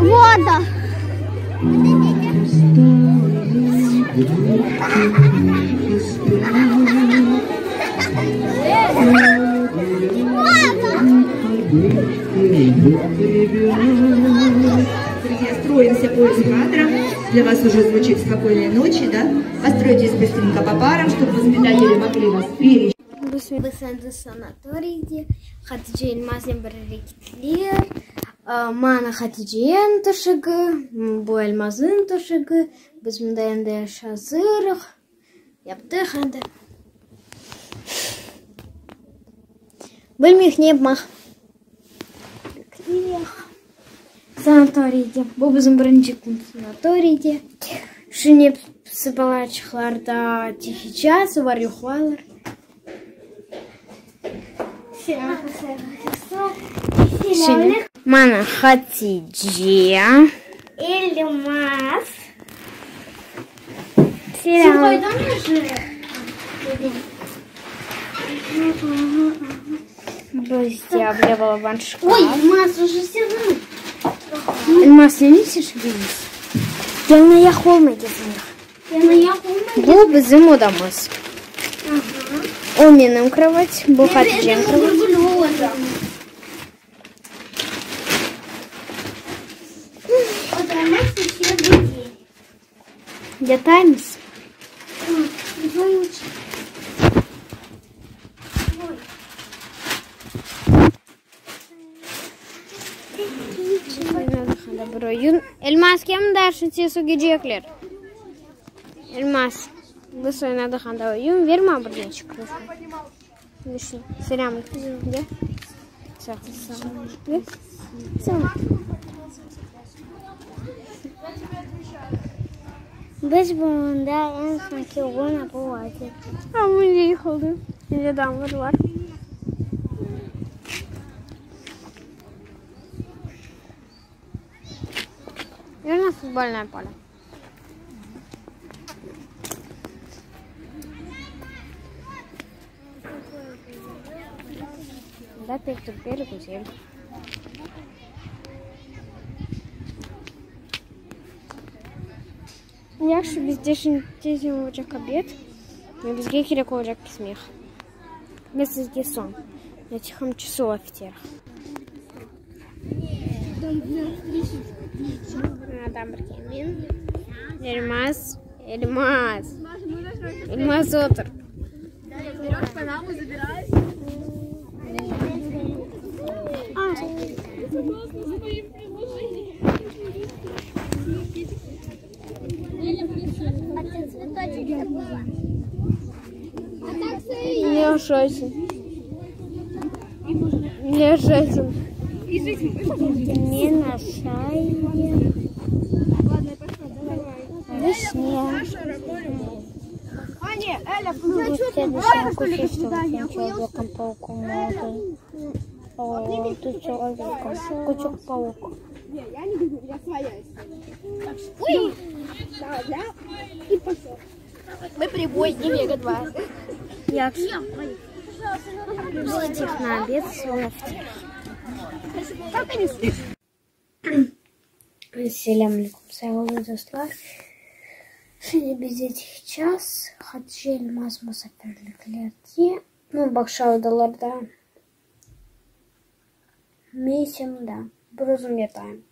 Вода. Друзья, строимся поиск кадра. Для вас уже звучит «Спокойной ночи», да? Постройтесь быстренько по парам, чтобы воспитатели могли вас перечислить. Biz endi sanatoriyda Xadija Elmasning bir reketliyor. Mana Xadijaning to'shig'i, bu Elmasning to'shig'i. Biz bunda endi yashaziriq. Yapti endi. Bilmeyman. Sanatoriyda. Bu bizim birinchi kun sanatoriyda. Shuni balachiqlarda tixi час var yo'qlar. Şimdi mana Xadija, Elmas. Selam. Друзья, обливала шкаф. Ой, Эльмас уже сел. Elmas ne işiniz? Yanına olmayacağız. Bu bizim odamız. O benim kровать, bu Xadijaning kровать. Yatayız. Elmas kim dersin sesi gecekler? Elmas. Bu sene de kanda oyun verme buradan çıkıyor. Düşün. Selam. Gel. Sağ ol. Sağ ol. Biz bunda en sonki ona bu vardı. Ama iyi oldu. Yine damlar var. Yana futbolna поле. Да, перекусим. Якщо бізде olacak обед, бізге керек olacak смех. Без сізге сон. На тихом часу офицерах. Там Бркемин. Эльмас. Эльмас отр. Берешь панаму, забираешь. Не ошибся. Не ошибся. Не на шайе. Ладно, я пошла, давай. Вишня. Человеком-пауком молодым. О, ты человеком. Кучок-паук. Не, я не бегу, я своя история. Ой! Давай, да? И пошел. Мы прибой, не Вега 2. Як Зайдите на обед с лафтер. Как они слышат? Selam aleyküm. Sevgili dostlar. Şimdi biz yetişeceğiz. Hatice Elmas misafirliklerde. Bakşa odalarda. Месяцда. Разумеем.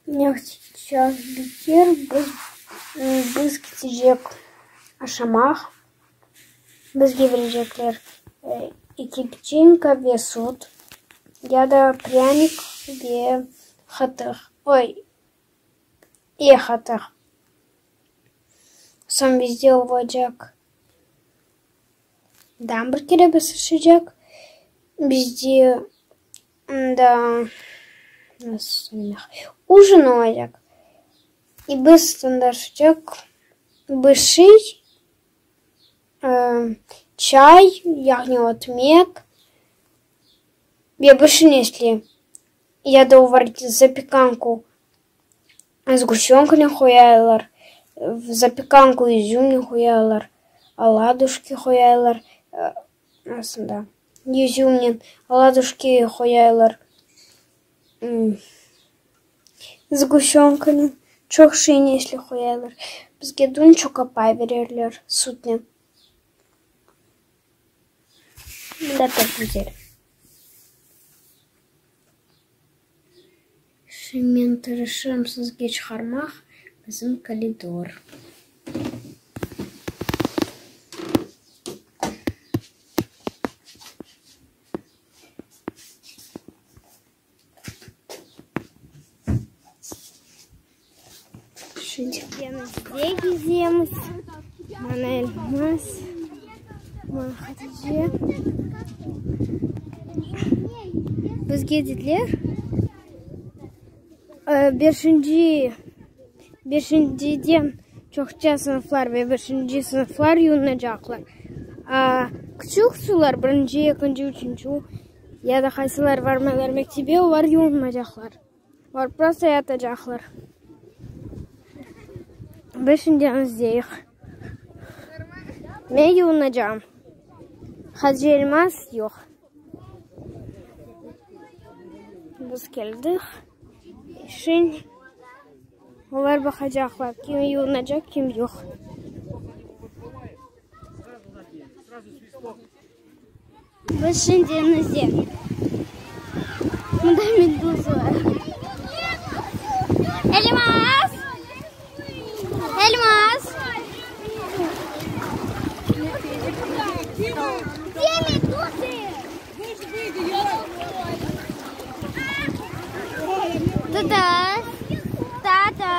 Я сейчас битер без кетежек ашамах. Без геврежеклер. İki печенька весут. Я да пряник ве хатых. Ой. И хатых. Сам везде уводяк. Дамбургеры бесшижак. Везде. Да. Ужин уводяк. И без стандартжак. Быший. Чай, ягнет мек. Я больше если я доварить запеканку сгущенку не хуялар, в запеканку изюм не хуялар, оладушки хуялар, да, изюмнин, оладушки хуялар, сгущенками, чохшин если хуялар, бізгедун чокопай берерлер, сутнен. Да, так будет. Шемен решим сызгеч хармах, bizim коридор. Şimdi yanımızda geziyemiz. Bana Elmas. Bana Hatice. Bizga dediler. Beshinchidan cho'qcha sinflar va 5-sinflar yuvinajaqlar. Kichik sular 1-chi, 2-chi, 3-chi ya da qaysilar varmalar maktabga ular yuvinmajaqlar. Ular просто yotajaqlar. 5-dan zdeyx. Men yuvinajam. Hatice Elmas yo'q. Biz keldik. Şimdi onlar bakacaklar. Kim yuvinacak, kim yok. Biz şimdi denizde. Bunda meduza var. Elmas! Elmas! Где медузы? Да-да. Да-да.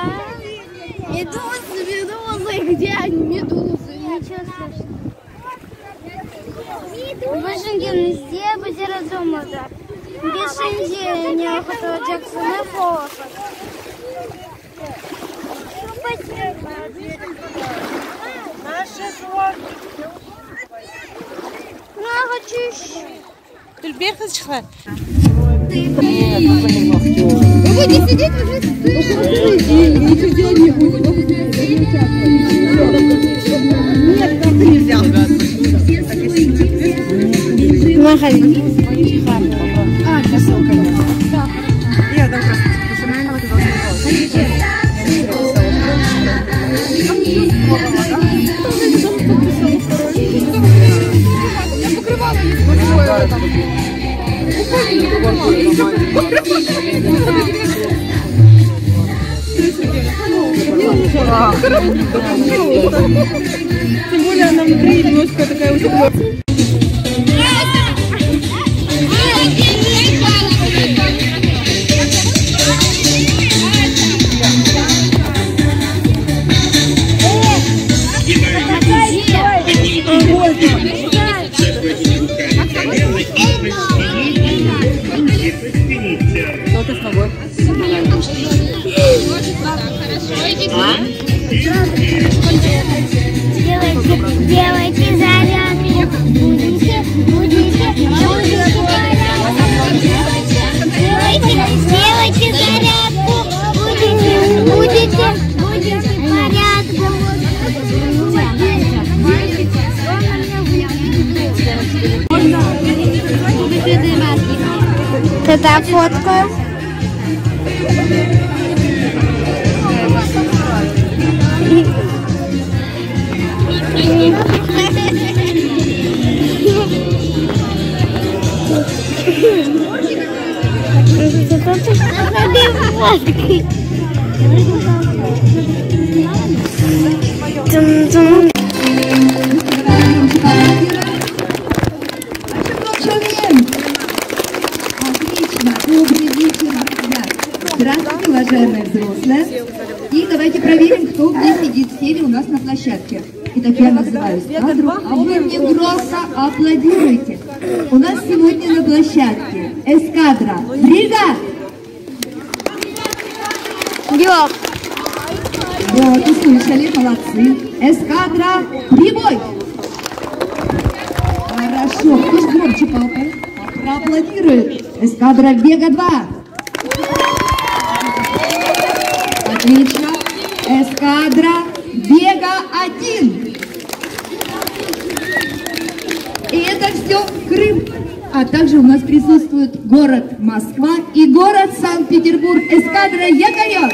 Медузы, где они, медузы? Ничего страшного. Башеньки везде будет разумно. Бешеньки не охота Джексона Фофа. Наши жуки. Ну, хочу. Тульбер çıkar. Вы будете сидеть уже? Ничего делать не будет. Нет, как нельзя. Сейчас я там просто тем более она внутри немножко такая уже. Что ты с тобой? Делайте зарядку. Будете делайте зарядку. Будете порядку. Это фотка. Здравствуйте, уважаемые взрослые. И давайте проверим, кто где сидит в сели у нас на площадке. Итак, я называю эскадру, а вы мне громко аплодируйте. У нас сегодня на площадке эскадра «Брига». Вот, услышали, молодцы. Эскадра «Прибой». Хорошо, кто ж громче палкой? Проаплодирует. Эскадра «Вега-2». Отлично. Эскадра «Вега-1». И это все Крым. А также у нас присутствует город Москва и город Санкт-Петербург. Эскадра «Якорек».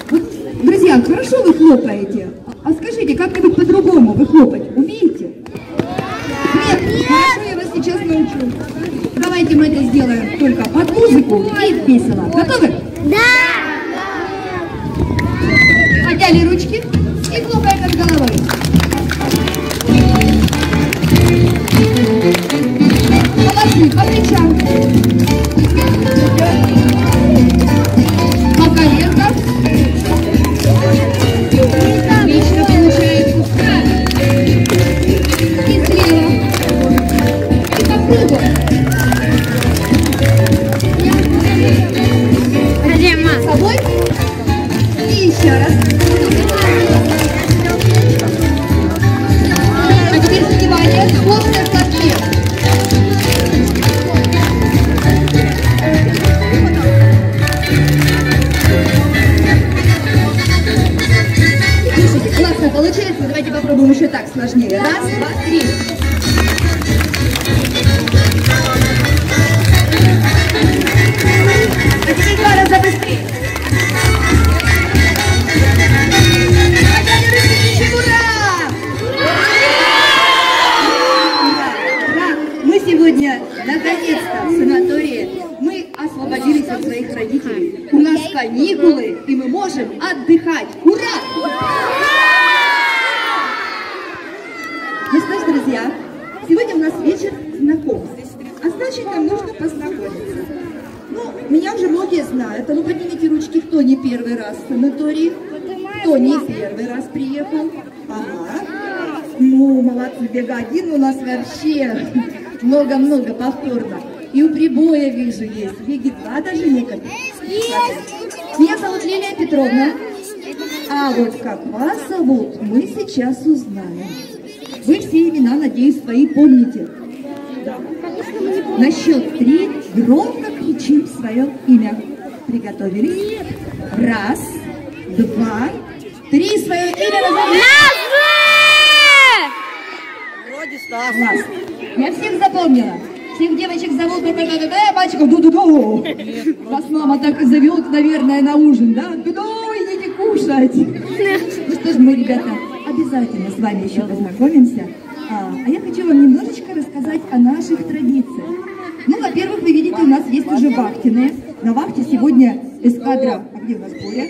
Вот, друзья, хорошо вы хлопаете. А скажите, как-нибудь по-другому вы хлопать умеете? Нет. Хорошо, я вас сейчас научу. Давайте мы это сделаем только под музыку и весело. Готовы? Да! Подняли ручки и хлопаем над головой. Молодцы, по плечам. По коленкам. Отлично получается. И слева. И по кругу. С собой. И еще раз. А теперь внимание, хлопцы в платке. Слушайте, классно получается. Давайте попробуем еще так сложнее. Раз, два, три. А теперь 2 раза быстрее. Мы сегодня, наконец-то, в санатории, мы освободились от своих родителей. У нас каникулы, и мы можем отдыхать. Ура! Ну что ж, друзья, сегодня у нас вечер знакомств. А значит, нам нужно познакомиться. Ну, меня уже многие знают. А ну поднимите ручки, кто не первый раз в санатории, кто не первый раз приехал. Ага. Ну, молодцы, Вега-1 у нас вообще много-много повторно. И у Прибоя, вижу, есть. Веги-2 даже некоторые. Меня зовут Лилия Петровна. А вот как вас зовут, мы сейчас узнаем. Вы все имена, надеюсь, свои помните. Да. На счет 3 громко кричим свое имя. Приготовились? 1, 2, 3. Свое имя назовем. Класс. Я всех запомнила. Всех девочек зовут мальчиков ду-ду-ду. Вас мама так и зовет, наверное, на ужин, да? Ду-ду, идите кушать. Ну что ж, мы, ребята, обязательно с вами еще познакомимся. А я хочу вам немножечко рассказать о наших традициях. Ну, во-первых, вы видите, у нас есть уже вахтенные. На вахте сегодня эскадра, а где у нас Боря?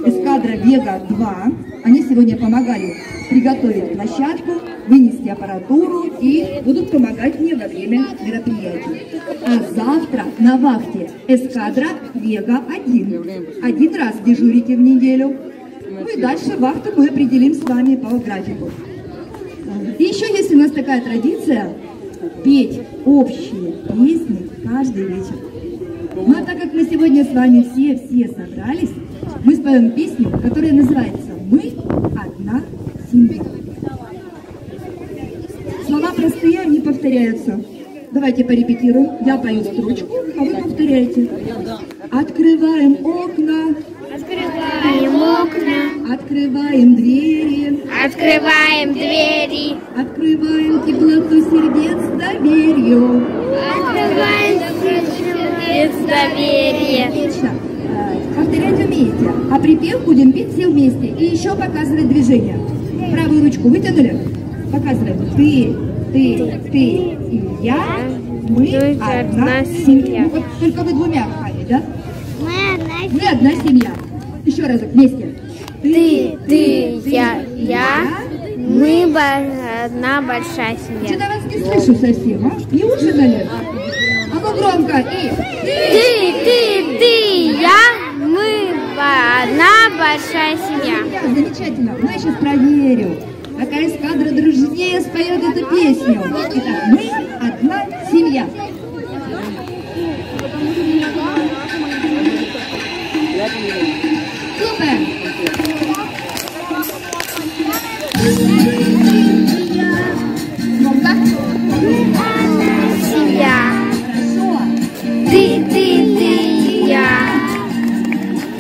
Эскадра Вега-2. Они сегодня помогали приготовить площадку, вынести аппаратуру и будут помогать мне во время мероприятий. А завтра на вахте эскадра Вега-1. 1 раз дежурите в неделю. Ну и дальше вахту мы определим с вами по графику. И еще есть у нас такая традиция петь общие песни каждый вечер. Ну а так как мы сегодня с вами все собрались, мы споем песню, которая называется «Мы одна семья». Слова простые, они повторяются. Давайте порепетируем. Я пою строчку, а вы повторяете. Открываем окна. Открываем окна, Открываем двери. открываем двери, Открываем теплоту сердец доверию. открываем сердец доверие. Отлично. Повторять умеете. А припев будем петь все вместе. И еще показывать движение. Правую ручку вытянули. Показываем. Ты и я. Мы одна семья. Ну, вот только вы двумя махали, да? Мы одна семья. Еще разок вместе. Ты, я, мы одна большая семья. Что-то вас не слышу совсем, а? Не ужинали? А ну громко. И Ты, я, мы одна большая семья. Замечательно. Ну, я сейчас проверю, какая эскадра дружнее споет эту песню. Итак, мы одна семья. Супер! Громко. Семья. Хорошо. Ты, я.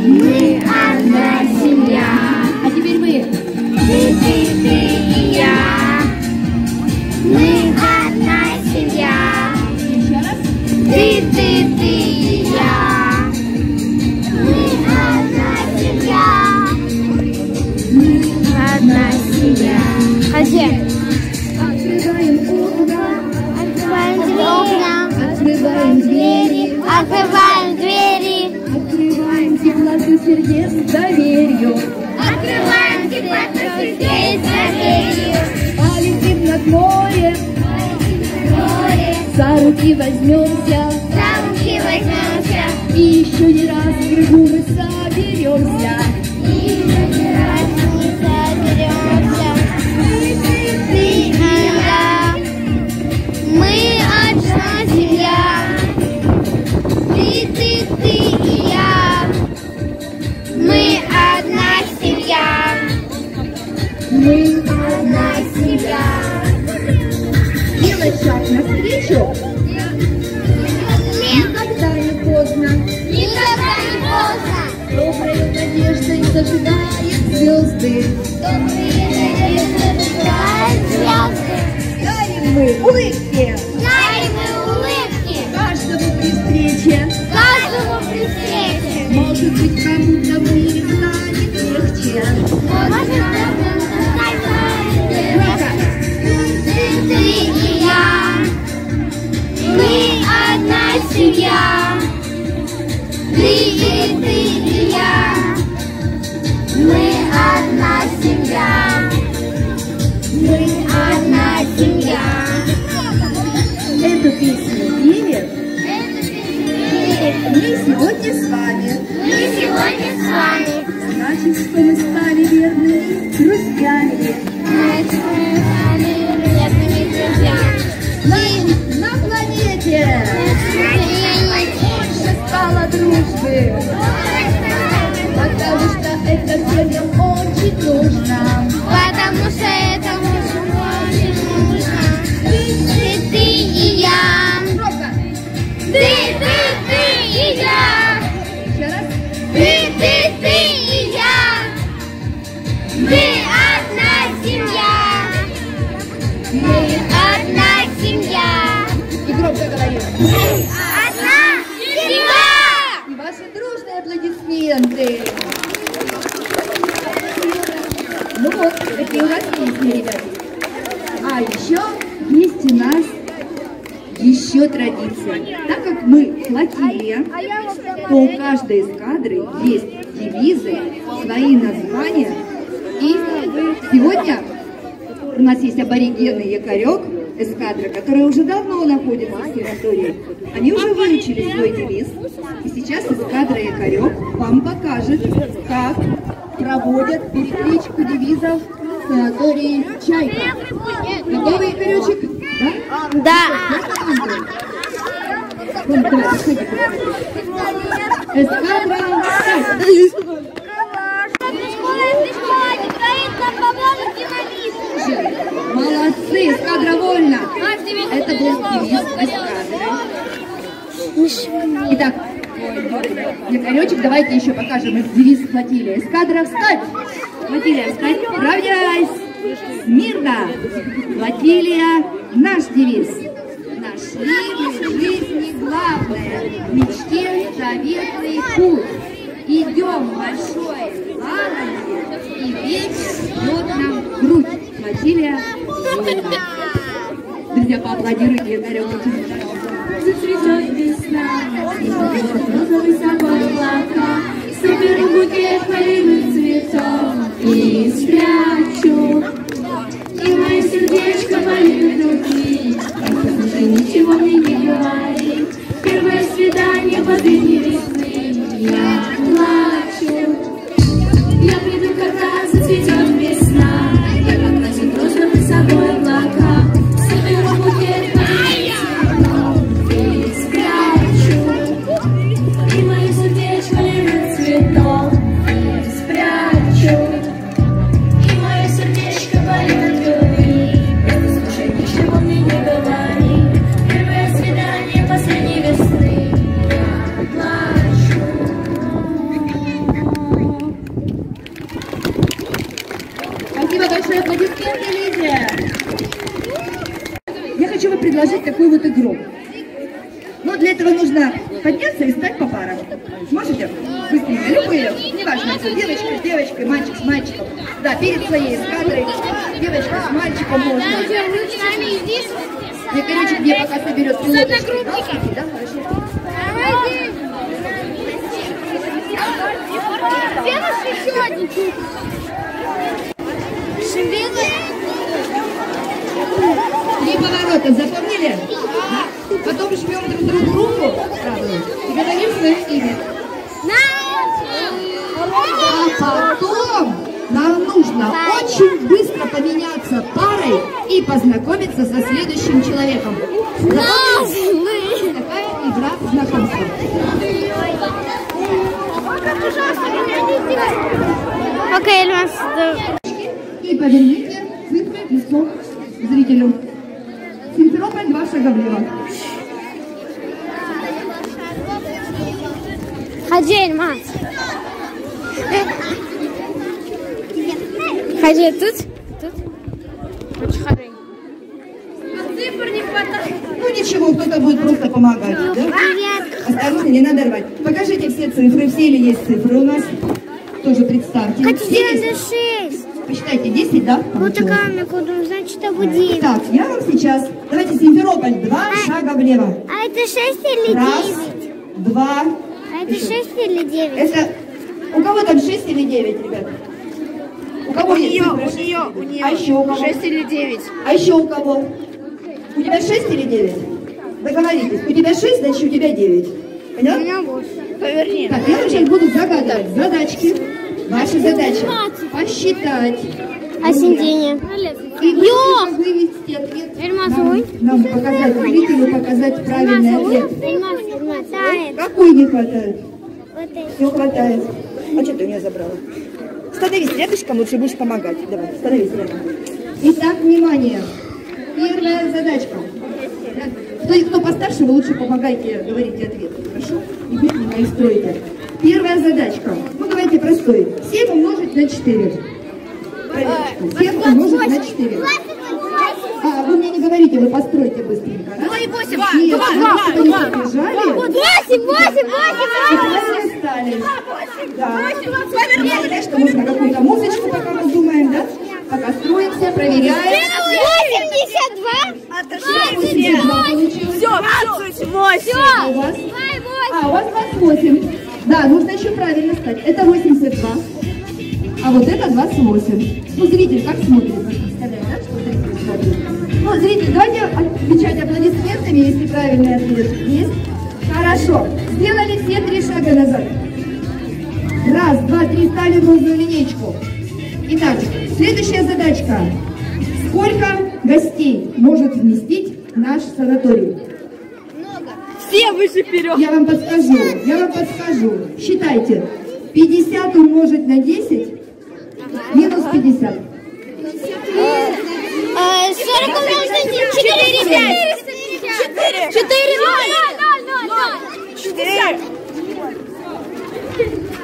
Мы одна семья. А теперь вы. Ты и я. Мы одна семья. Еще раз. Ты и я. Мы одна семья. Мы одна семья. Хозяин. Открываем окна. Открываем окна. Открываем двери. Открываем двери. Открываем теплоту сердец доверию. Открываем теплоту сердец доверию. Полетим над морем. За руки возьмемся. За руки возьмемся. И еще не раз в кругу мы соберемся. И не раз мы соберемся. Ты и я. Мы одна семья. Ты и я. Мы одна семья. Мы Одна семья. делать шаг навстречу. Никогда не поздно. Никогда не поздно. Доброй надеждой зажигает звезды. Добрые надежды зажигают звезды. Дарим мы улыбки Дарим мы улыбки каждому при встрече. каждому при встрече. Может быть, кому-то в мире станет легче. Может, ты и я. Мы одна семья. Ты и я. Мы одна семья. Мы одна семья. Эту песню пели мы сегодня с вами. Мы сегодня с вами. Значит, что мы стали верными друзьями. Мы стали верными друзьями. На планете больше стало дружбы, потому что это всем нам очень нужно. Потому что это очень нужно. Ты и я. Громко. Ты и я. Еще раз. Ты и я. Мы одна семья. Мы одна семья. И громко говорим. Одна семья. И ваши дружные аплодисменты. Ну вот, такие у нас песни, ребята. А еще есть у нас еще традиция. Так как мы флотилия, то у каждой эскадры есть девизы, свои названия. И сегодня у нас есть аборигены Якорек, эскадра, которая уже давно находится в территории. Они уже выучили свой девиз. И сейчас эскадра Якорек вам покажет, как проводят перекличку девизов в санатории Чайка. Готовы, Якоречек? Да? Да. Давай, подходи. Эскадра. Молодцы, эскадра вольно. Это был девиз эскадры. Итак, якоречек, давайте еще покажем девиз флотилии. Эскадра, встать! Флотилия, встать! Равняйсь! Смирно! Флотилия, наш девиз. Нашли в жизни главное, в мечте заветный путь. Идем большой плавание, и ветер бьет нам в грудь. Флотилия, друзья, поаплодируйте якорек. Зацветет весна, розовый собой облака, соберу букет полевых цветов и спрячу. И мое сердечко болит внутри, уже ничего мне не говори. Первое свидание последней весны, я плачу. Я приду, когда зацветет весна, я покрасит розовый собой облака, соберу букет полевых цветов. И мое сердечко полевых цветов спрячу. И мое сердечко болит любви. Слушай, ничего мне не говори. Первое свидание последней весны, я плачу. Спасибо большое, аплодисменты, Лидия. Я хочу вам предложить такую вот игру. Но для этого нужно подняться и стать по парам. Сможете? Быстренько. Любые. Неважно, что девочка с девочкой, мальчик с мальчиком. Да, перед своей эскадрой. Девочка с мальчиком можно. Якоречек мне пока соберет пилоточку. Да, хорошо. Три поворота. Запомнили? Да. Потом жмем друг другу руку правую и говорим свое имя. А потом нам нужно очень быстро поменяться парой и познакомиться со следующим человеком. Запомнили? Такая игра знакомства. Окей, Эльмас. И поверните цифры лицом зрителю. Симферополь, 2 шага влево. Ходи, Эльмас. Ходи, тут. Очень хорошо. Цифр не хватает. Ну ничего, кто-то будет просто помогать. Да? Осторожно, не надо рвать. Покажите все цифры, все ли есть цифры у нас. Тоже представьте. Хотите 6. Посчитайте, 10, да? Вот такая мне куда, значит, это будет 9. Так, я вам сейчас. Давайте Симферополь, 2 шага влево. А это 6 или 9? Раз, 2. А это 6 или 9? Это... У кого там 6 или 9, ребята? У кого есть цифры? У нее. А еще у кого? 6 или 9. А еще у кого? У тебя 6 или 9? Договоритесь. У тебя 6, значит у тебя 9. Поняла? У меня 8. Поверни. Так, я вам сейчас буду загадывать задачки. Ваша задача посчитать. А сиденье? И вывести ответ. Нам показать зрителю, показать правильный ответ. Хватает. Какой не хватает? Вот это. Все хватает. А что ты у меня забрала? Становись рядышком, лучше будешь помогать. Давай, становись рядом. Итак, внимание. Первая задачка. Кто постарше, вы лучше помогайте, говорите ответ. Хорошо? И быстренько их строите. Первая задачка. Ну, давайте простой. 7 умножить на 4. 7 умножить на 4. А, вы мне не говорите, вы постройте быстренько. 2 и 8. Нет, чтобы не побежали. 8. И правильно стали. Да. Повернули, что нужно какую-то музычку, пока мы думаем, да? Пока строимся, проверяем. 82. Это 6. Все, 28. У вас? А, у вас 28. Да, нужно еще правильно стать. Это 82. А вот это 28. Ну, зритель как смотрит? Представляете, да, что зритель смотрит? Ну, зритель, давайте отвечать аплодисментами, если правильный ответ есть. Хорошо. Сделали все 3 шага назад. 1, 2, 3, стали в розовую линейку. Итак, следующая задачка. Сколько гостей может вместить наш санаторий? Все выше вперед. Я вам подскажу. Считайте. 50 умножить на 10 минус 50. 40 умножить на 4, 5. 4, 0.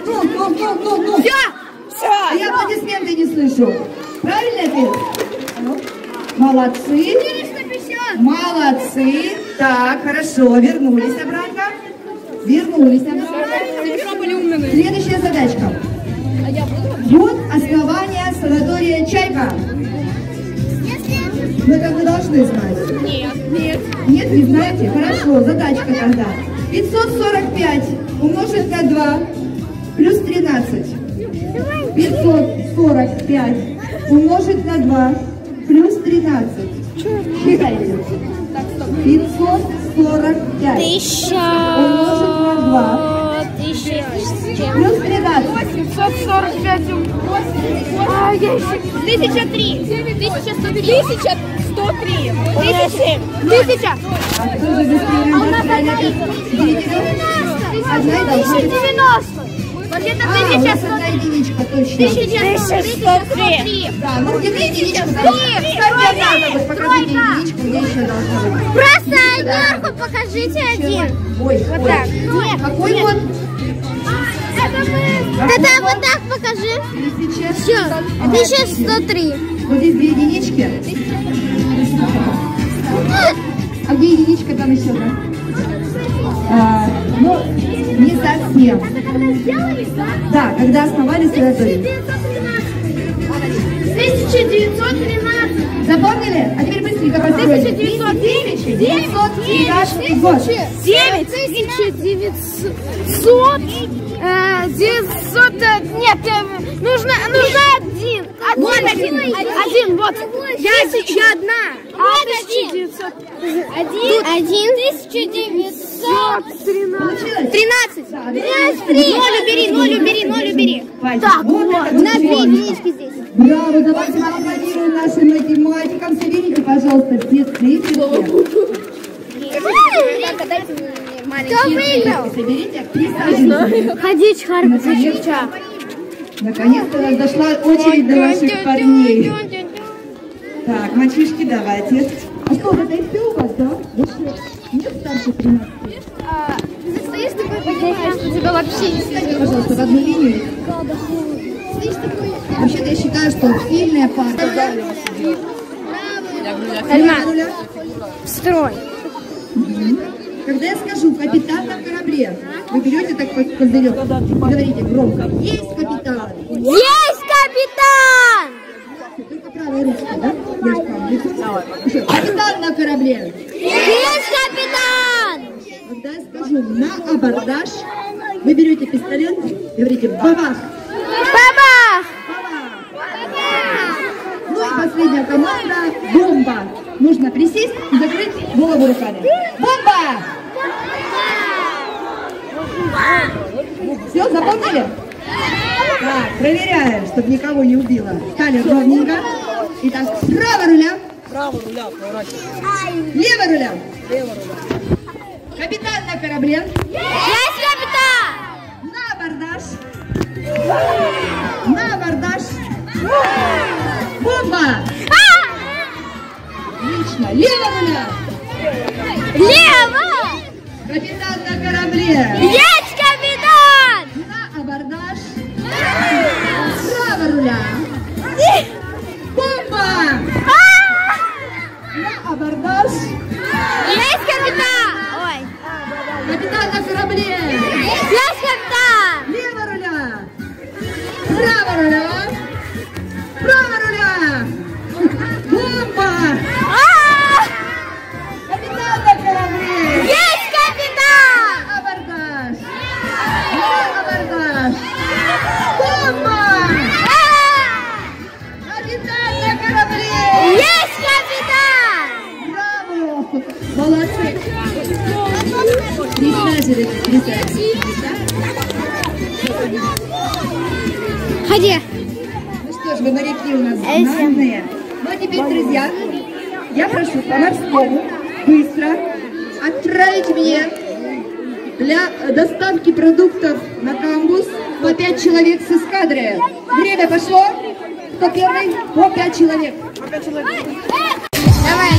Ну. Все. А я аплодисменты не слышу. Правильный ответ? Молодцы. Молодцы. Так, хорошо. Вернулись обратно. Следующая задачка. Вот основание санатория «Чайка». Вы как бы должны знать. Нет, не знаете? Хорошо, задачка тогда. 545 умножить на 2 плюс 13. 545 умножить на 2 плюс 13. Считайте. 545 умножить на 2 плюс 13. 845. 1003. 1103. 1000. А кто же быстрее Одна должна быть. 90. Вообще-то 1100. Единичка точно. 1103. Да, ну где-то единичка. Покажите единичку, где еще должна быть. Просто вверху покажите один. Ой, вот так. Какой вот? Тогда вот так покажи. Все. 1103. Вот здесь две единички. А где единичка там еще? Ну, не совсем. Да, когда основали санаторий. 1913. Запомнили? А теперь быстренько построили. 1913 год. 900. Нет, нужно один. Один, вот. Я одна. Вот 1900. 1913. 0 убери. Так, вот На 2 единички здесь. Браво, давайте поаплодируем нашим математикам. Соберите, пожалуйста, все циферки. Кто выиграл? Соберите, присаживайтесь. Ходить, Харьковича. Наконец-то дошла очередь до наших парней. Так, мальчишки, давайте. А что, это и все у вас, да? Нет старше 13? Ты стоишь такой, понимаешь, что тебя вообще не стоит. Пожалуйста, в одну линию. Вообще-то я считаю, что сильная пара. Альма, строй. Когда я скажу «капитан на корабле», вы берете так под козырек и говорите громко «Есть капитан!» Есть капитан! Только правая ручка, да? Я же прав, лицо. Еще. «Капитан на корабле!» Есть капитан! Когда я скажу «на абордаж», вы берете пистолет и говорите «бабах!» Бабах! Ну и последняя команда «бомба». Нужно присесть и закрыть голову руками. Бомба! Все, запомнили? Так, проверяем, чтобы никого не убило. Стали ровненько. Итак, право руля. Лево руля. Капитан на корабле. Есть капитан! На абордаж. На абордаж. Бомба! Отлично. Лево руля. Лево! Капитан на корабле. Есть капитан! На абордаж. Право руля. Бомба! На абордаж. Есть капитан! Ой! Капитан на корабле. Есть капитан! Лево руля. Право руля. Право руля. Бомба! Капитан на корабле. Есть капитан! Абордаж. Абордаж. Бомба! Капитан на корабле. Есть капитан! Браво! Молодцы! Присаживайтесь. Ходи. Ну что ж, вы моряки у нас знатные. Ну а теперь, друзья, я прошу по-морскому быстро отправить мне для доставки продуктов на камбус по 5 человек с эскадры. Время пошло. Кто первый? По 5 человек. Давай.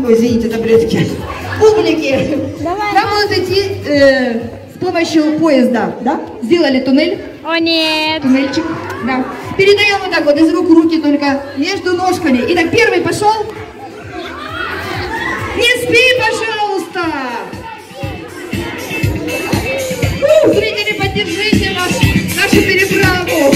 Извините, таблетки. Умники! Нам будут идти с помощью поезда, да? Сделали туннель? О, нет. Туннельчик, да. Передаем вот так вот из рук в руки, только между ножками. Итак, первый пошел. Не спи, пожалуйста! Зрители, поддержите нашу переправу.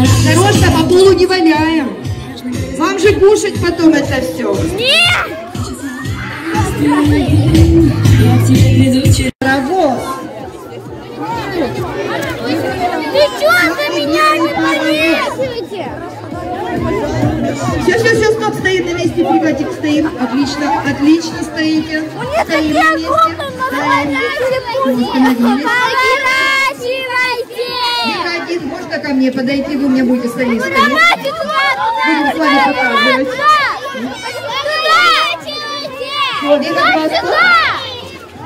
Осторожно, по полу не валяем. Вам же кушать потом это все. Нет! Паровоз. Девчонка, меня не повесите! Все, стоп, стоит на месте, фрегатик стоит. Отлично, отлично стоите. Стоим на месте. Фрегатик, можно ко мне подойти, вы мне будете солистками. Будем с вами показывать.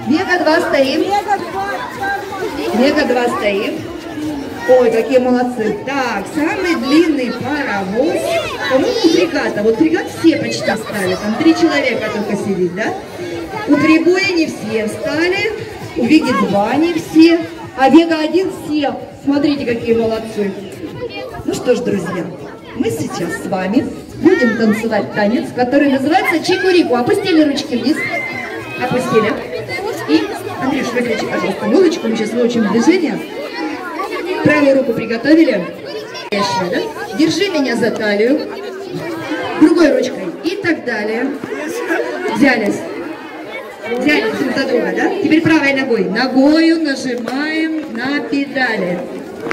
Вега-2 стоим. Вега-2 стоим. Ой, какие молодцы. Так, самый длинный паровоз. По-моему, фрегата. Вот фрегат все почти встали. Там 3 человека только сидит, да? У прибоя не все встали. У Веги-2 не все. А Вега-1 все. Смотрите, какие молодцы. Ну что ж, друзья, мы сейчас с вами будем танцевать танец, который называется чику-рику. Опустили ручки вниз. Опустили. И, Андрюш, выключи, пожалуйста, музычку. Мы сейчас выучим движение. Правую руку приготовили. Да? Держи меня за талию. Другой ручкой. И так далее. Взялись. Взялись друг за друга, да? Теперь правой ногой. Ногою нажимаем на педали.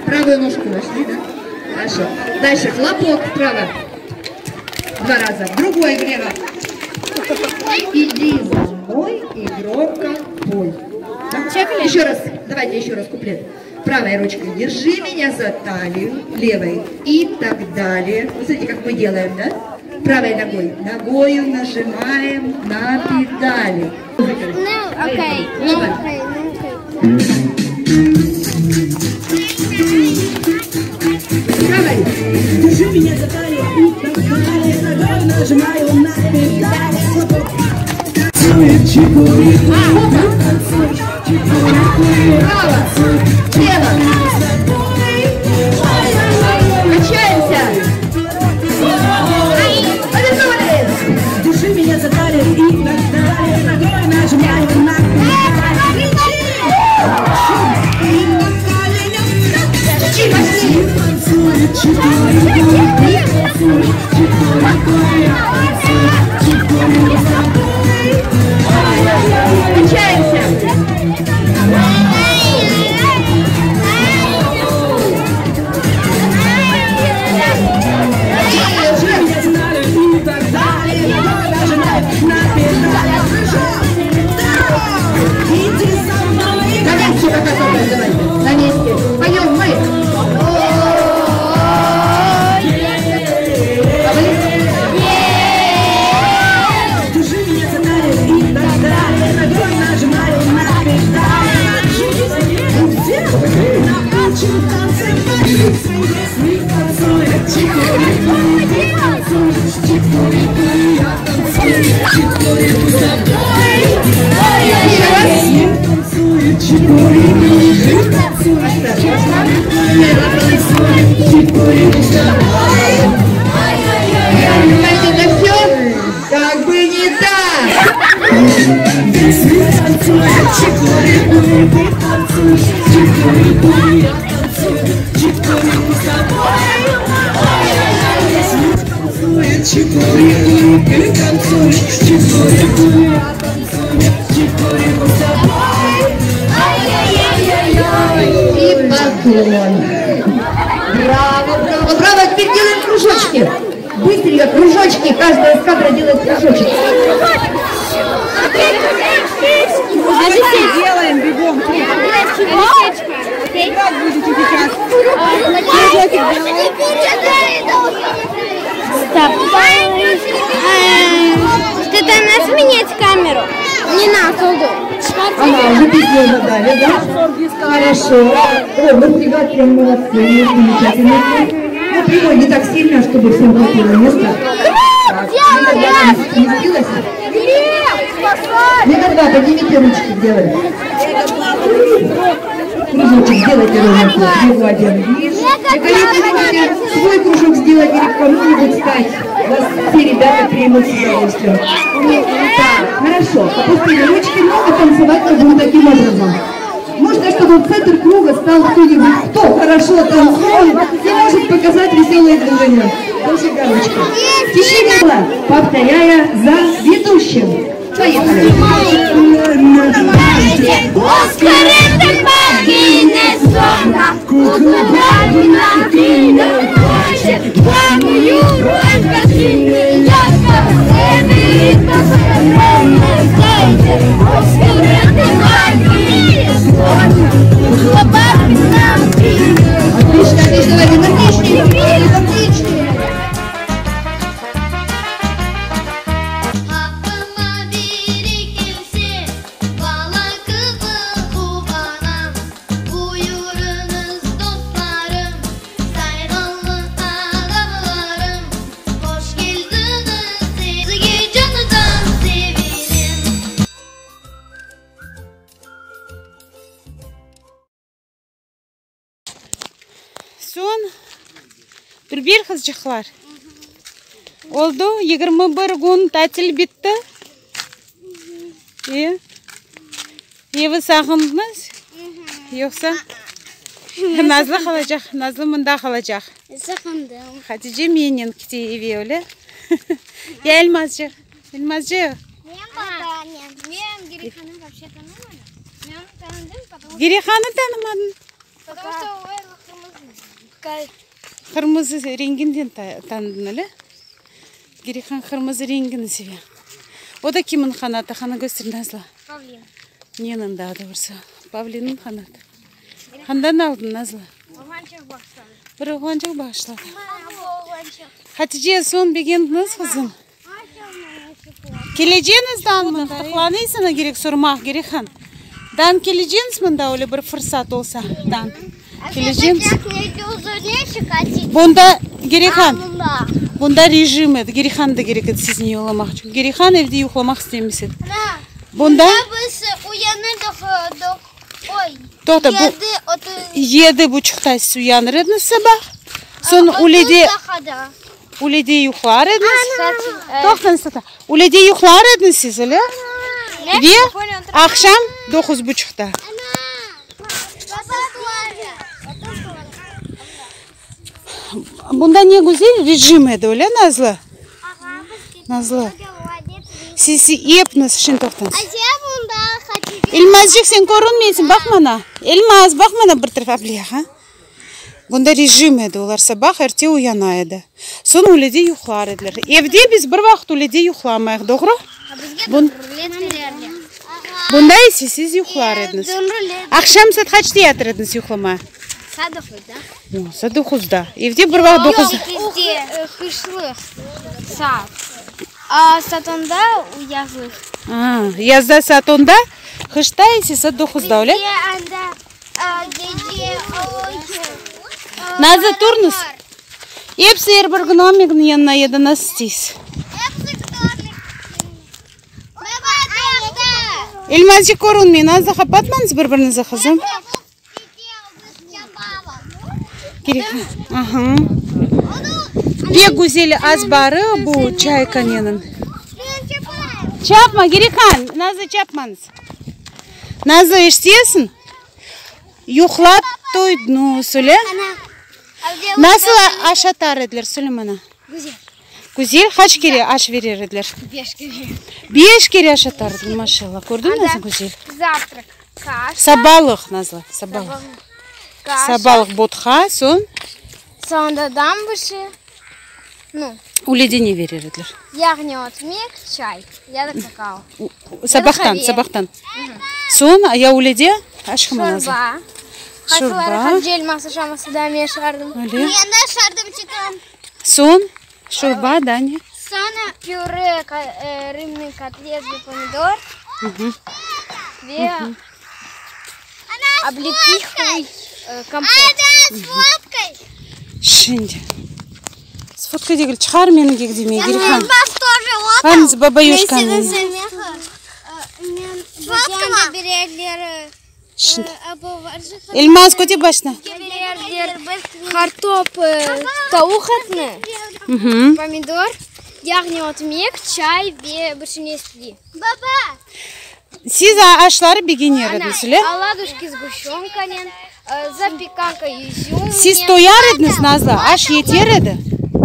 Правую ножку нашли, да? Хорошо. Дальше хлопок вправо. 2 раза. Другой влево. Иди за мной и громко пой. Еще раз. Давайте еще раз куплет. Правой ручкой держи меня за талию, левой и так далее. Вот смотрите, как мы делаем, да? Правой ногой. Ногою нажимаем на педали. Правой. Держи меня за талию и так далее. Ногой нажимаю на педали. Право, лево. Качаемся. Держи меня за талию и так далее. Ногой нажимаю на педали. Качаемся. На месте, как особенно, давайте. На месте. Поем мы. Держи меня за талию и так далее. Ногой нажимаю на педали. Научу танцевать. Если танцует чикурику, ты танцуешь чикурику, я танцую чикурику с тобой. Если танцует чикурику, ты танцуешь чикурику с тобой. Это все как бы не так. Если танцует чикурику, ты танцуешь чикурику, я танцую чикурику с тобой. Если танцует чикурику, ты танцуешь чикурику, я танцую чикурику с тобой. И поклон. Браво, браво, браво. Теперь делаем кружочки. Быстрее кружочки. Каждая эскадра делает кружочек. Делаем бегом. Играть будете сейчас. Стоп. Ты до нас менять камеру? Не надо. Ага, уже песню задали, да? Хорошо. О, вы ребят прям молодцы, замечательно. Ну, прямой не так сильно, чтобы всем хватило места. Так, не сместилась? Мега-2, поднимите ручки, сделай. Кружочек сделайте ровно. Мега-1. Мега-2, свой кружок сделать или кому-нибудь стать. Вас все ребята примут с удовольствием. Так, хорошо. Опустили ручки, много танцевать нужно таким образом. Можно, чтобы в центр круга стал кто-нибудь, кто хорошо танцует и может показать веселые движения. Тоже галочка. В течение дня, повторяя за ведущим. Поехали. Отлично, отлично, давайте энергичнее, энергичнее. Son bir kızcıklar. Oldu 21 gün tatil bitti. Evi sağındınız? Yoksa Nazlı kalacak. Nazlı mında kalacak. Sakındım. Hatice menin kiti evi öyle. Ya Elmazcık. Elmazcık. Гериханым вообще танымадым. Мен таныдым, потому Гериханы tanımadın. что у Элла Kırmızı renginden tanıdın öyle. Gerikan kırmızı rengini seviyor. O da kimin kanatı? Kana gösterin Nazlı. Pavlin. Nenin daha doğrusu? Pavlin'in kanatı. Handan aldın Nazlı? Oğancak başladı. Bir oğancak başladı. Oğancak. Hatice'ye son beğendiniz kızım. Geleceğinizden mi? Tıklanıysana gerek sormak gerekhan. Dan geleceğiniz mi da öyle bir fırsat olsa? Dan. Geleceğiniz. Bunda gerekhan. Bunda rejim edi. Gerekhan da gerek edi sizin yollamak. Çünkü gerekhan evde yoklamak istemişsin. Bunda. Biz uyanırdık. Oy. Tohta bu. 7:30'da siz uyanır ediniz sabah. Sonra ulede yuxlar ediniz. Toxtan sata. Ulede yuxlar ediniz siz öyle. Ve akşam 9:30'da. Bunda ne güzel rejim edi öyle Nazlı. Nazlı. Siz yapınız şimdi toxtan. Elmazcık sen görünmeysin bak bana. Elmaz bak bana bir tarafa ablaya ha. Bunda rejim edi olar sabah erte uyanaydı. Sonra ulede yuxlar ediler. Evde biz bir vaqt ulede yuxlamayıq, doğru? Bunda ise siz yuxlar ediniz. Akşam saat kaçta yatır ediniz yuxlamaya? Saat 9'da. Evde bir vaqt 9'da. Kışlık saat. Saat 10'da yazlık. Yazda saat 10'da, kışta ise saat 9'da öyle? Nazlı durunuz. Hepsi her bir gün amiginin yanına ya da nasıl isteyiz? Elmazcık görünmeyin. Nazlı kapatmanız birbirinize kızım. Aha. Pek güzel azbarı bu çaykanyanın. Çapma Gerikan. Nazlı çapmanız. Nazlı istiyorsun? Yuxlap doydunuz söyle. Nasıl aş atar edilir söyle bana. Güzel. Güzel kaç kere aş verir edilir? 5 kere. 5 kere aş atar edilir maşallah. Gördün mü nasıl güzel? Завтрак. Каша. Sabahlık Nazlı. Sabahlık. Sabahlık botha son. Sonradan başı. Ulede ne verir edilir? Ягня отмек, чай. Я da kakao. Sabahtan. Son ya ulede aşkım Nazlı. Çorba. Çorba. Hacı elması şaması da yaşardım. Öyle. Ben de yaşardım çıkan. Son çorba Danya. Sonra püre rımlı котлетli помидор. Ve облепиховый компот. Şimdi. Сфоткай дегіл, шығар менің кегдемей, Герхан. Бас тоже вот. Қаныз бабаюшканы. Фоткама. Берерлері. Şimdi. Elmaz көте başına. Картоп, тауық етіні, помидор, яғни отмек, чай ve біршіне істеді. Баба! Siz aşları beginner ediniz, öyle? Оладушки с гущенкой, запеканка изюм. Siz toyar ediniz Nazlı, aş yeter edi.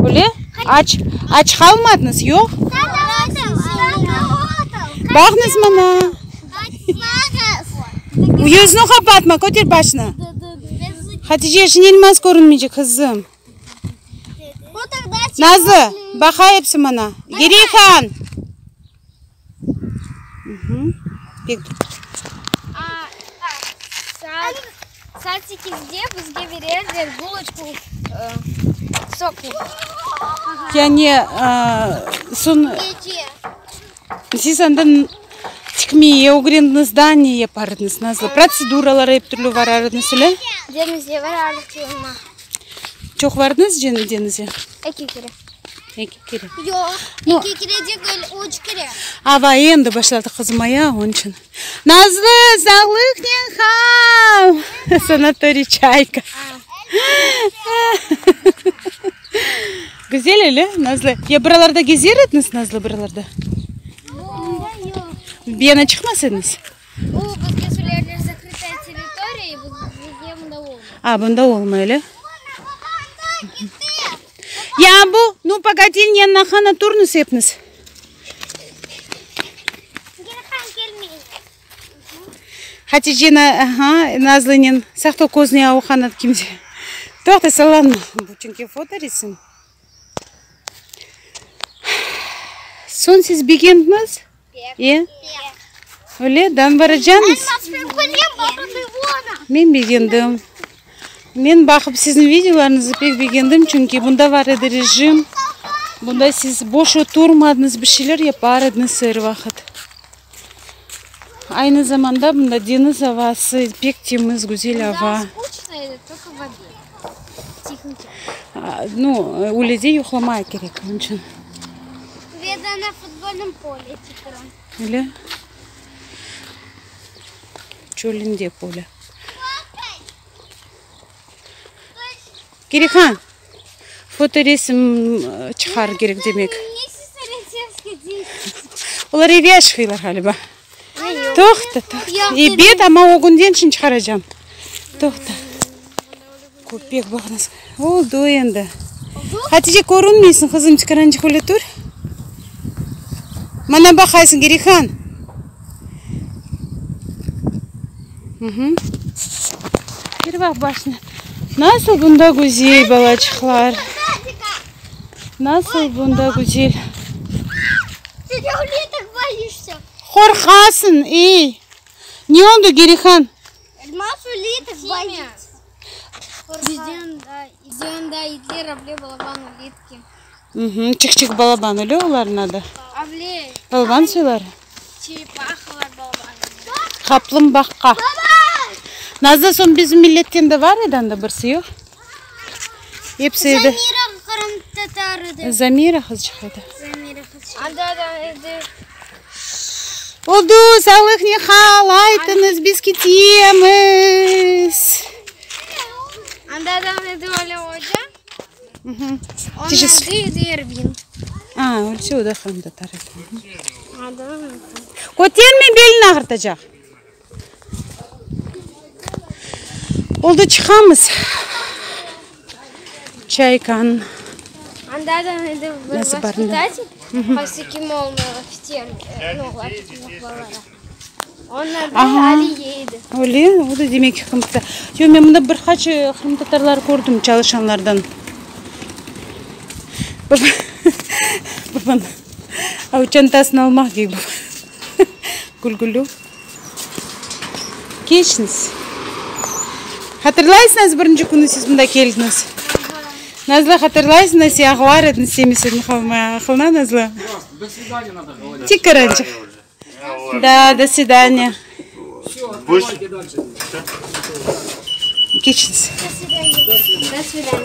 Öyle? Aç kalmadınız, yok? Bakınız bana. Yüzünü kapatma, kötür başına. Hatice şimdi elmaz görünmeyecek kızım. Nazlı, baka hepsi bana. Gerikan. Saat 8'de bizge verirler buluşku soku. Yani son siz andan çıkmaya öğrendiniz здание yapardınız Nazlı. Proseduralar hep türlü varardınız öyle? Denizde varardık yoluma. Çok vardınız denize? 2 kere. 2 kere. Yok. 2 kere değil, 3 kere. Ava endi başladı kızıma ya onun için. Nazlı, sağlık ne ham? Sanatoriy çayka. Güzel öyle Nazlı. Ya buralarda gezer ediniz Nazlı buralarda? Bir yana çıkmasaydınız. Bu bizge söylerler закрытая территория, bizge bunda olmuyor. Bunda olmuyor öyle. Ya bu, ну погоди, yanına hana turnus yapınız. Hatice'nin, Nazlı'nın sakto koznya uxanat kimse. Тоқта салам. Çünkü foto resim. Son siz beğendiniz? İyi. Öyle, dan varacağınız. Ben beğendim. Ben bakıp sizin videolarınızı pek beğendim çünkü bunda var edi rejim. Bunda siz boş oturmadınız, bir şeyler yapardınız her vakit. Aynı zamanda bunda deniz havası, pek temiz, güzel hava. Ну, у людей юхламая керек, onun için. Веда на футбольном поле теперь. Öyle. Çölünde polе. Gerikan, foto resim çıkar gerek demek. Olar evi yaşıyorlar galiba. Toxta. Evet ama o günden için çıkaracağım. Toxta. Köpek bakınız. Oldu endi. Hatice görünmüyorsun kızım, çıkarınca öyle dur. Bana bakaysın Gerikan. Bir bak başına. Nasıl bunda güzel balacıklar. Nasıl bunda güzel. Ты неужели так боишься? Korkarsın iyi. Ne oldu Gerikan? Эльмас улиток боится. Где идти рабле балабан улитки. Çık balaban öyle onların adı. Авле Balaban söyler. черепахалар балабан. Kaplumbağa. Nazlı son bizim milletten de var eden de birisi yok. Hepsi de. Замира Крым татары. Zamira kız çıkıyordu. Замира kız. Да. Oldu sağlık ne halaytınız biz gideceğimiz. Anda это Оля Оля. Он Сейчас. Дервин. Öyle şey da kandı tarafı. Koterme belini ağırtacak. Oldu çıkamız. Çaykan. Анда это воспитатель. Посекимол в тем, ну, Он Ali yedi. Öyle, o da demek ki Kırım Tatar. Yo, ben bunda birkaç Kırım Tatarlar gördüm çalışanlardan. Baban, o çantasını almak gibi. Gülgülü. Geçiniz. Hatırlaysınız birinci günü siz bunda geldiniz. Nazlı hatırlaysınız siyahlar edin semisin kılına Nazlı. До свидания надо говорить. Тикаранчик. Да, до свидания. Давайте дальше. Geçiniz. До свидания.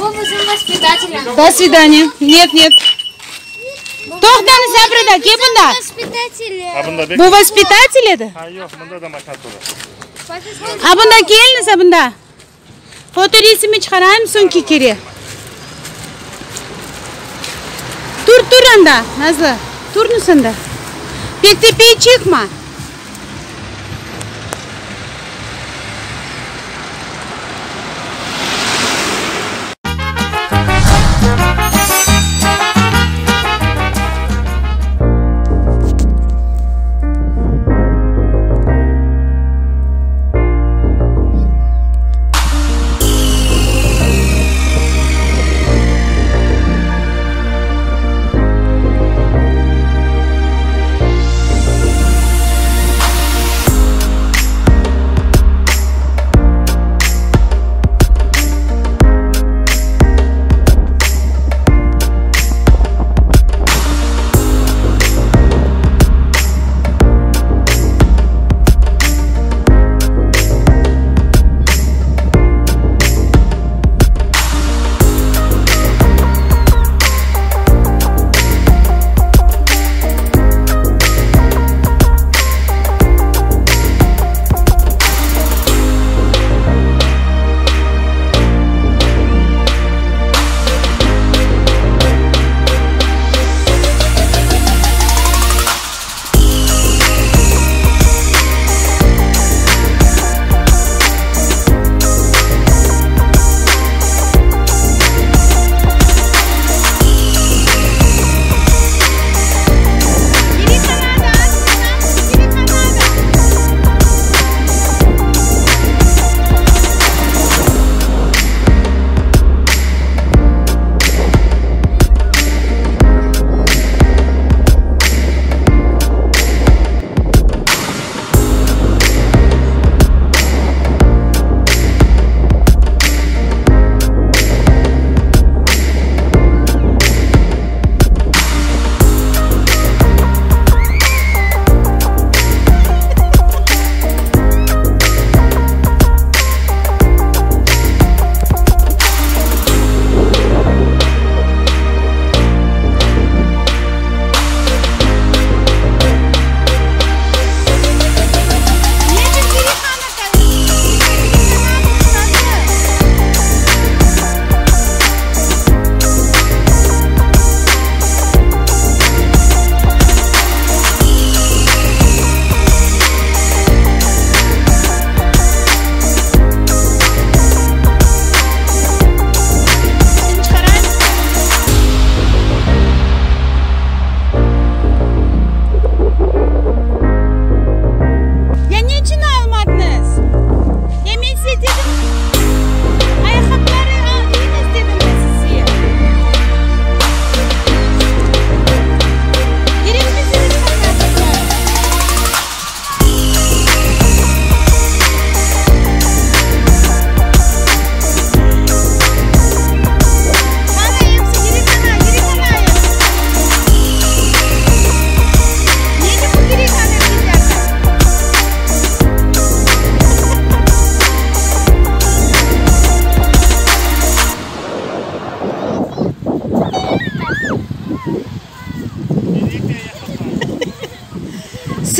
Вова за воспитателя. До свидания. Нет. Toxtani sabrida, ke bunda. Воспитатель. Bu vоспитатель edi. Ha yo'q, bunda da maktablar. Ha bunda keliniz bunda. Foto resmi chiqaraymi so'ngki kerak. Tur anda, Nazlı. Turnusanda. Pek tepeye çıkma.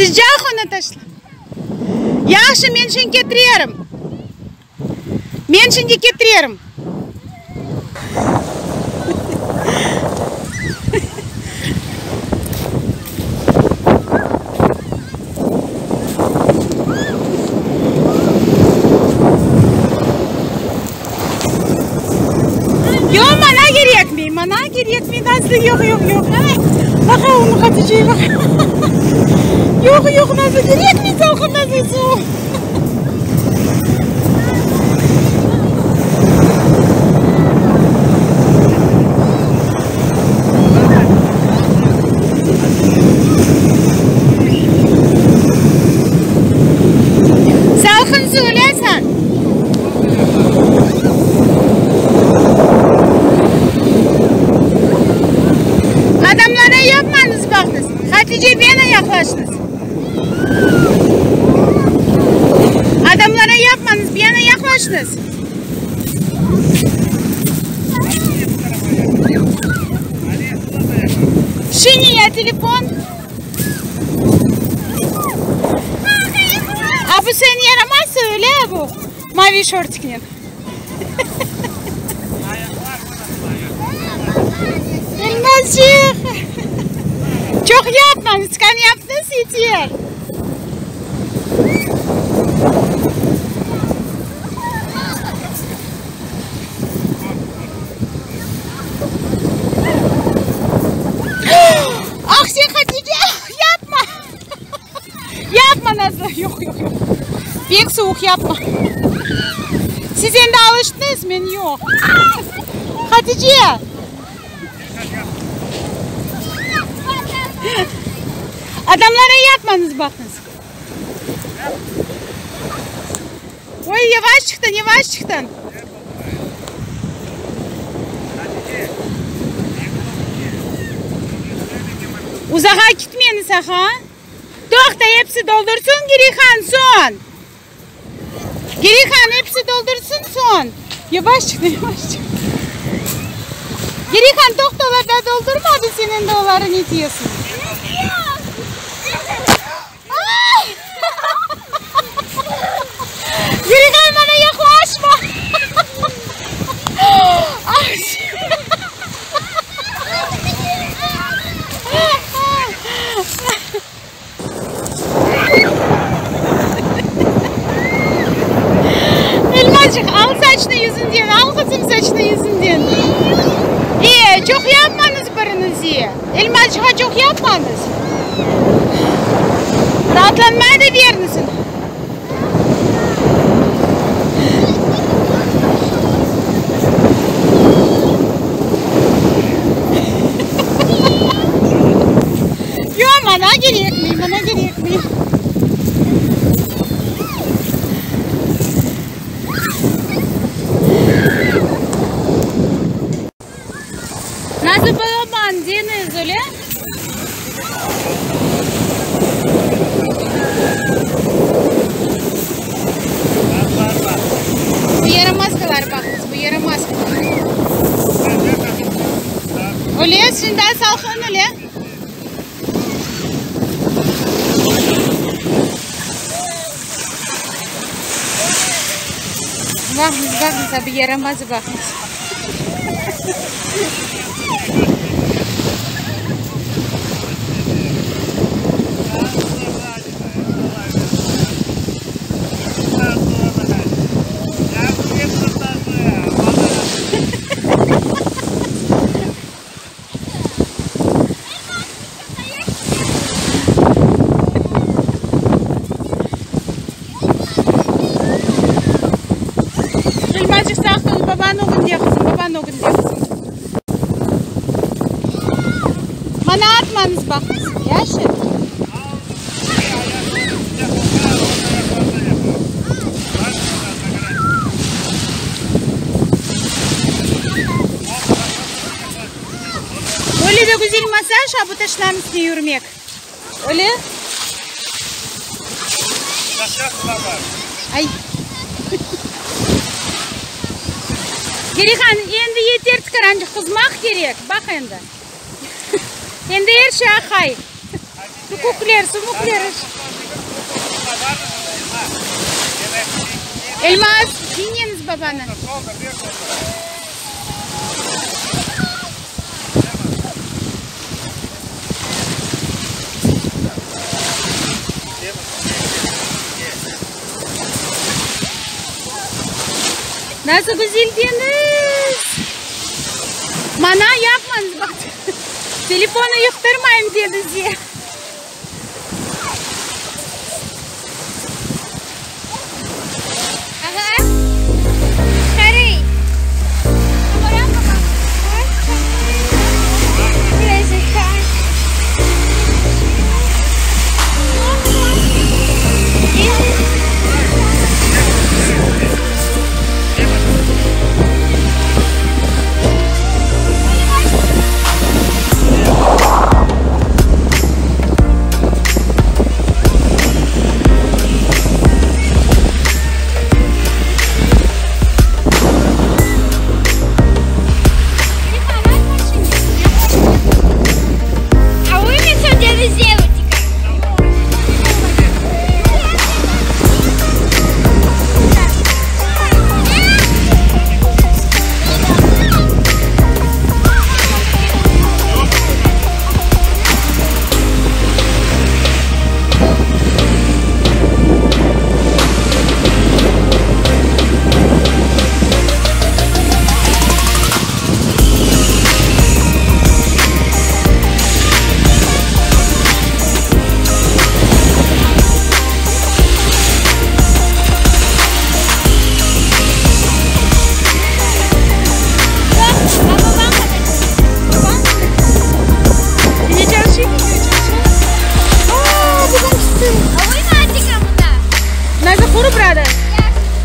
Siz jahona tashla. Yaxshi, men shuni keltirerim. Men shunga keltirerim. Yok, mana gerekmi? Mana gerekmi? Nasıl? Yok. Bak onu Hatice'ye bak. Yok, nasıl gerekmi? Salkın nasıl su? Salkın söylesen. Adamlara yapmanız bakınız. Hatice bana yaklaştınız. Adamlara yapmanız bir yana yaklaştınız. Şimdi ya telefon. Bu seni yaramaz söyle bu. Mavi şortikle. Elmascık. Çok yapma. Lütfen yaptın Sitiyer. Ah sen Hatice. Yapma. Yapma Nazlı. Yok. Pek soğuk yapma. Siz de alıştınız mı? Yok. Hatice. Adamlara yapmanız bakınız. Oy yavaş çıktın. Uzağa gitmeyiniz ha. Dokta hepsi doldursun Gerihan son. Gerihan hepsi doldursun son. Yavaş çık. Gerihan doktorlar da doldurmadı senin doları ne diyorsun? Gerihan bana yaklaşma. Elmacık al saçını yüzünden, al kızım saçını yüzünden. Çok yapmanız birinizi. Elmacığa çok yapmanız. Rahatlanmaya da verinizin. Yok bana gerekmiyor. Nasıl balaban deniz öyle? Bu yaramazkalar bakınız, bu yaramazkalar. Öyle, şimdi salkın öyle. Bakınız, bu yaramazı bakınız. Baban o gün diyor kızım. Bana atmanız bakınız. Yaşın. Öyle de güzel masaj, bu taşlamışsın yürümek. Öyle? Ay. Gerihan, endi yeter tıkarancı kızmak gerek. Bak endi. Endi her şey akay. Sumukler, sumukler. Elmas, dinleyiniz babanı. Nasıl güzeldiniz? Bana yapmanız bak. Telefonu yıktırmayın dediniz ya.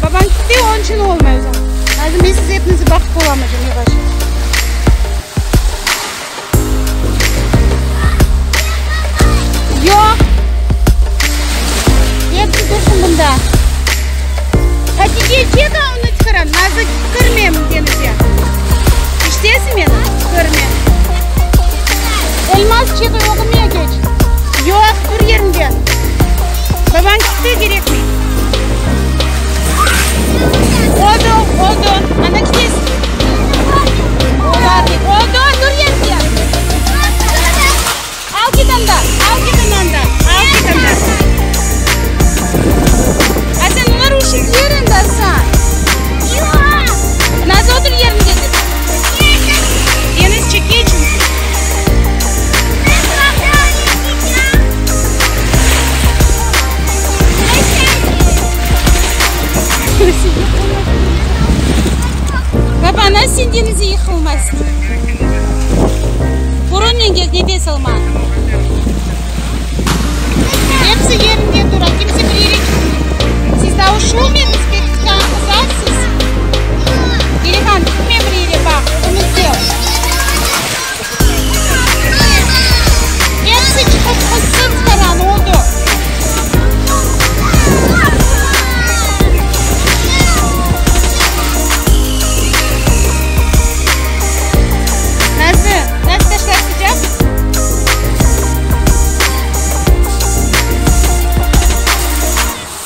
Baban gitti, onun için olmuyor o zaman. Lazım ben siz hepinizi bakıp olamayacağım yavaş. Yok. Hepsi dursun bunda. Hatice çek onu çıkaran. Nazlı kırmayayım deniz ya. İştesin beni, kırmayayım. Elmas çek okumaya geç. Yok, dur yerinde. Baban gitti, gerek mi? Oldu. Ana gidesin. Oldu, dur yerinde. Al git ondan. Sen onlar uşuk yerinde sen. Nazlı otur yerinde dedim. Deniz çekiyor çünkü. Baba nasıl denize yıkılmasın? Burunun gebe salma. Hepsi yerinde durar. Kimse bir yere gitmiyor. Siz daha uşulmuyorsunuz. Peki kızartsız. Gerikan gitmiyor bir yere bak. Unutuyor. Hepsi çıkıp kızsın karan oldu. Nasıl taşlar sıcak?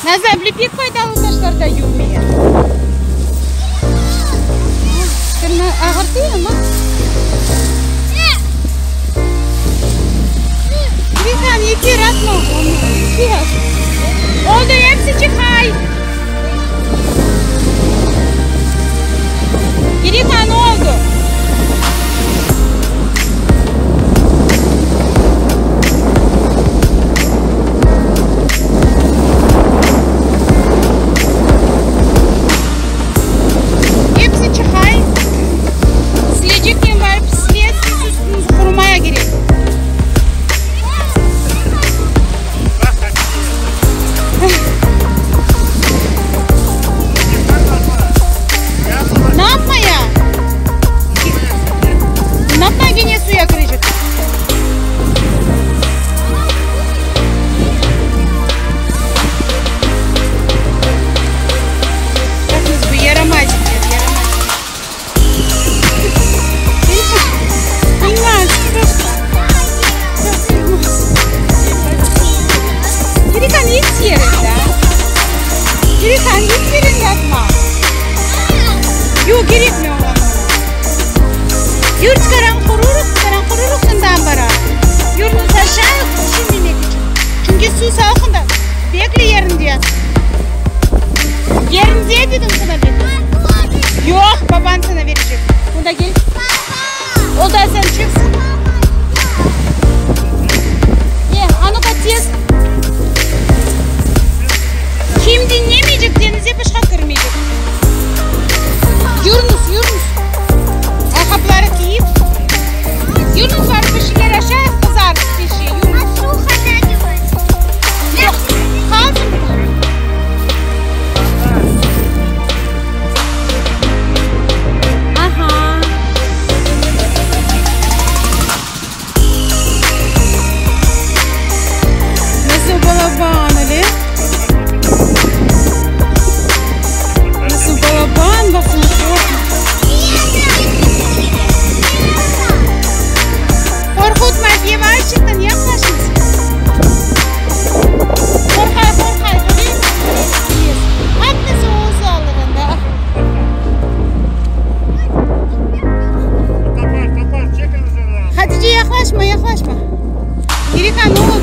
Nazlı bir faydalı taşlar da yumuyor. Kırma ağırtıyor mu? Bir tane iki atma onu. Oldu hepsi çıkay. Bir tane oldu. Yurt karan kururuksundan bara. Yurnuz aşağı düşünmemek için. Çünkü su salkında. Bekle yerinde. Yerinde dedim sana ben. Yok, baban sana verecek. Bunda gel. O da sen çıksın. Ye, anuka tez. Kim dinlemeyecek denize başka kırmayacak. Yurnus. Ayakkabıları giyip. Yurnus var bir şeyler aşağı kızar peşi. Yurnus. Yok, kalsın. Aha. Nasıl balaban Ali? Nasıl balaban? Bakın çok. Korkutma diye açıktan yaklaşın. Korkay. Annesi oğuz ağlarında. Kapar, çekin üzerine. Hatice yaklaşma. Gerikan ne oldu?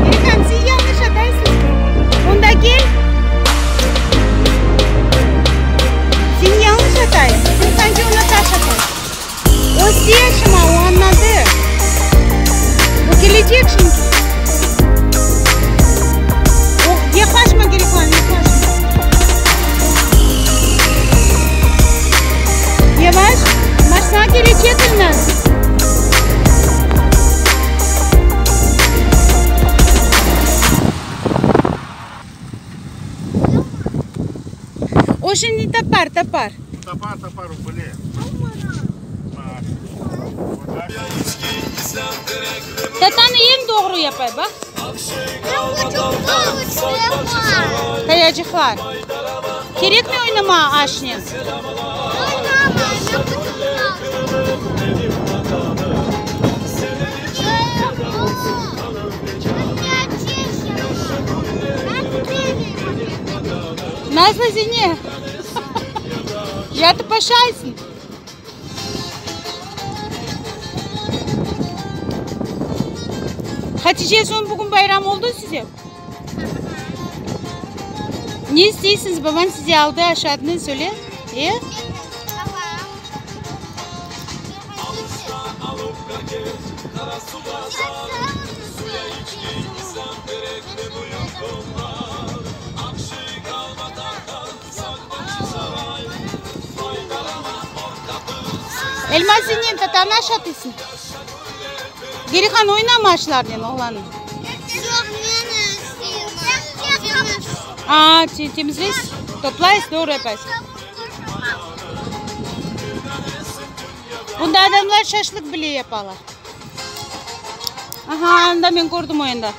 Gerikan siz yanlış ataysınız. Onda gel. Sen yanlış atayın. Sen sanki ona taş ataysın. O siyaşıma o anladı. O gelecek şimdi. O yaklaşma Gerikan yaklaşma. Yavaş. Maçına gelecek elinden. O şimdi tapar. Tapar, упали. Tatanı en doğru yapay bak. Kayacıklar. Gerek mi oynama aşını? Nazlı seni. Yatıp aşağısın. Hatice son bugün bayram oldu size. Ne istiyorsunuz? Baban sizi aldı aşağıdan söyle. Elmas zengin tatana aşağıdısın. Gerikan oynamaşlar yani oğlanın. Aa, temizleyiz. Toplayız, doğru yaparız. Bunda adamlar şaşlık bile yaparlar. Aha, anda ben gördüm oyunda.